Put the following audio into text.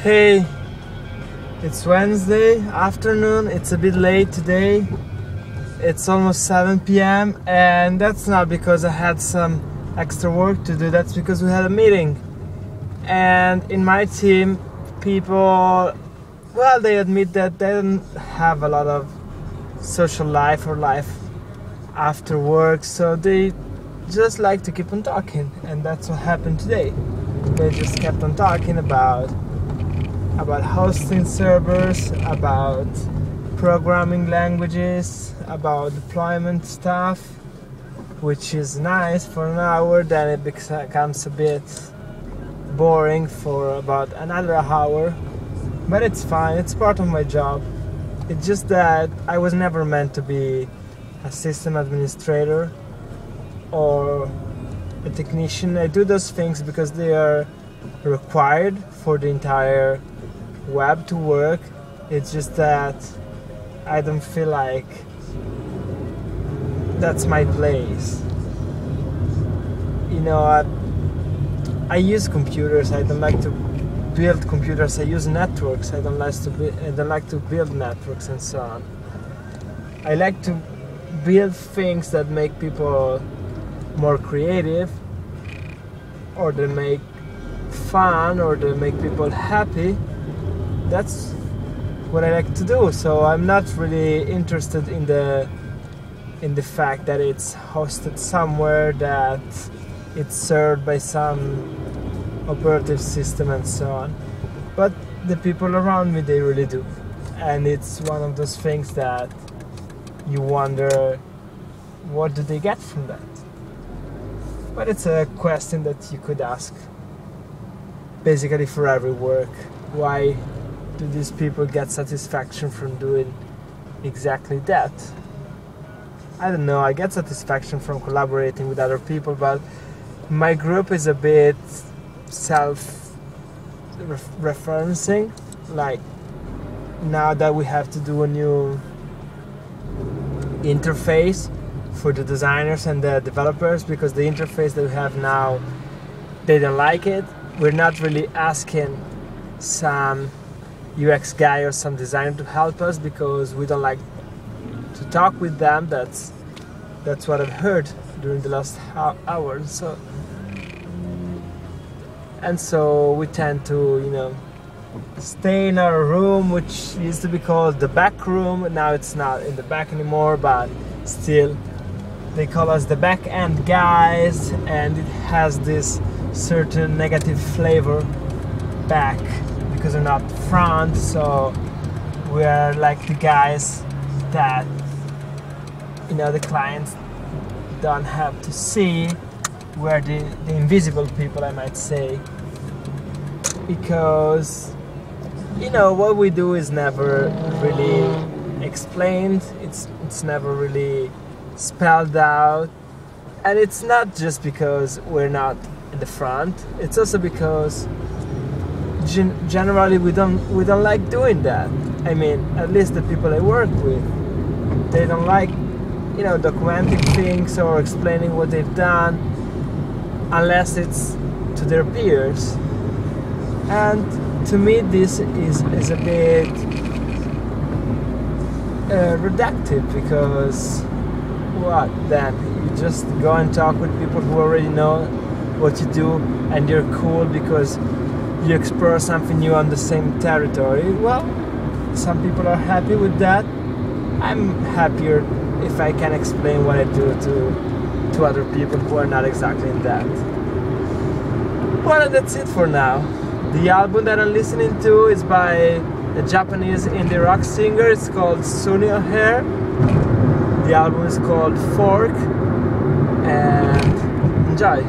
Hey, it's Wednesday afternoon. It's a bit late today. It's almost 7 p.m. and that's not because I had some extra work to do. That's because we had a meeting. And in my team, people, well, they admit that they don't have a lot of social life or life after work, so they just like to keep on talking, and that's what happened today. They just kept on talking about hosting servers, about programming languages, about deployment stuff, which is nice for an hour. Then it becomes a bit boring for about another hour, but it's fine. It's part of my job. It's just that I was never meant to be a system administrator or a technician. I do those things because they are required for the entire web to work. It's just that I don't feel like that's my place. You know, I use computers. I don't like to build computers. I use networks. I don't like to build networks and so on. I like to build things that make people more creative, or they make fun, or they make people happy. That's what I like to do. So I'm not really interested in the fact that it's hosted somewhere, that it's served by some operative system and so on. But the people around me, they really do. And it's one of those things that you wonder, what do they get from that? But it's a question that you could ask basically for every work. Why do these people get satisfaction from doing exactly that? I don't know, I get satisfaction from collaborating with other people, but my group is a bit self-referencing. Like, now that we have to do a new interface for the designers and the developers, because the interface that we have now, they don't like it. We're not really asking some UX guy or some designer to help us because we don't like to talk with them. That's what I've heard during the last hour. So we tend to, stay in our room, which used to be called the back room. Now it's not in the back anymore, but still they call us the back end guys, and it has this certain negative flavor back because we're not front. So we are like the guys that the clients don't have to see. We're the invisible people, I might say, because what we do is never really explained. It's never really spelled out, and it's not just because we're not in the front. It's also because generally we don't like doing that. I mean, at least the people I work with, they don't like documenting things or explaining what they've done unless it's to their peers. And to me this is a bit reductive, because what then? You just go and talk with people who already know what you do, and you're cool because you explore something new on the same territory. Well, some people are happy with that. I'm happier if I can explain what I do to other people who are not exactly in that. Well, that's it for now. The album that I'm listening to is by a Japanese indie rock singer. It's called Sunny O'Hare. The album is called Fork, and enjoy.